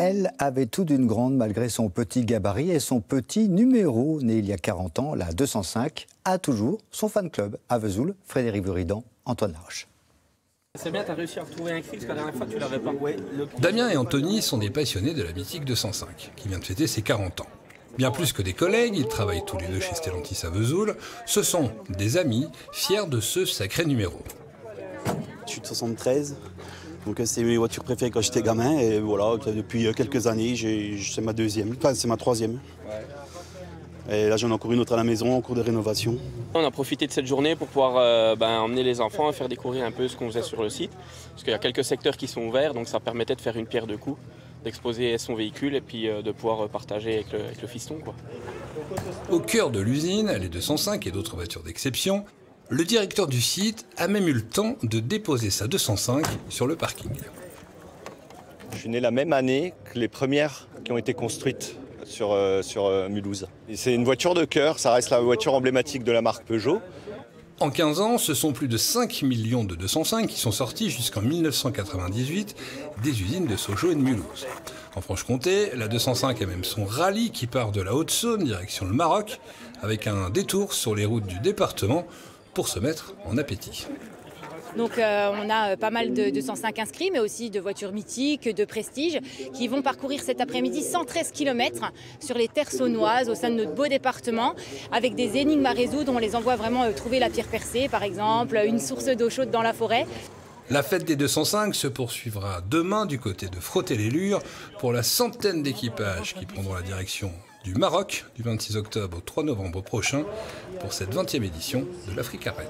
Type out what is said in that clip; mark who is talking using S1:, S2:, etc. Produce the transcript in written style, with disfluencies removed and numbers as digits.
S1: Elle avait tout d'une grande malgré son petit gabarit et son petit numéro. Née il y a 40 ans, la 205 a toujours son fan club à Vesoul. Frédéric Buridan, Antoine Laroche.
S2: C'est bien, tu as réussi à retrouver un cri parce que la dernière fois tu l'avais pas.
S3: Damien et Anthony sont des passionnés de la mythique 205, qui vient de fêter ses 40 ans. Bien plus que des collègues, ils travaillent tous les deux chez Stellantis à Vesoul. Ce sont des amis, fiers de ce sacré numéro.
S4: Je suis de 73, donc c'est mes voitures préférées quand j'étais gamin. Et voilà, depuis quelques années, c'est ma deuxième, enfin c'est ma troisième. Et là j'en ai encore une autre à la maison en cours de rénovation.
S2: On a profité de cette journée pour pouvoir emmener les enfants et faire découvrir un peu ce qu'on faisait sur le site. Parce qu'il y a quelques secteurs qui sont ouverts, donc ça permettait de faire une pierre deux coups, d'exposer son véhicule et puis de pouvoir partager avec le fiston, quoi.
S3: Au cœur de l'usine, les 205 et d'autres voitures d'exception, le directeur du site a même eu le temps de déposer sa 205 sur le parking.
S5: Je suis né la même année que les premières qui ont été construites sur Mulhouse. C'est une voiture de cœur, ça reste la voiture emblématique de la marque Peugeot.
S3: En 15 ans, ce sont plus de 5 millions de 205 qui sont sortis jusqu'en 1998 des usines de Sochaux et de Mulhouse. En Franche-Comté, la 205 a même son rallye qui part de la Haute-Saône direction le Maroc, avec un détour sur les routes du département pour se mettre en appétit.
S6: Donc on a pas mal de 205 inscrits, mais aussi de voitures mythiques, de prestige, qui vont parcourir cet après-midi 113 km sur les terres saunoises au sein de notre beau département, avec des énigmes à résoudre. On les envoie vraiment trouver la pierre percée, par exemple, une source d'eau chaude dans la forêt.
S3: La fête des 205 se poursuivra demain du côté de Frotter-les-Lures pour la centaine d'équipages qui prendront la direction du Maroc du 26 octobre au 3 novembre prochain pour cette 20e édition de l'Africa Raid.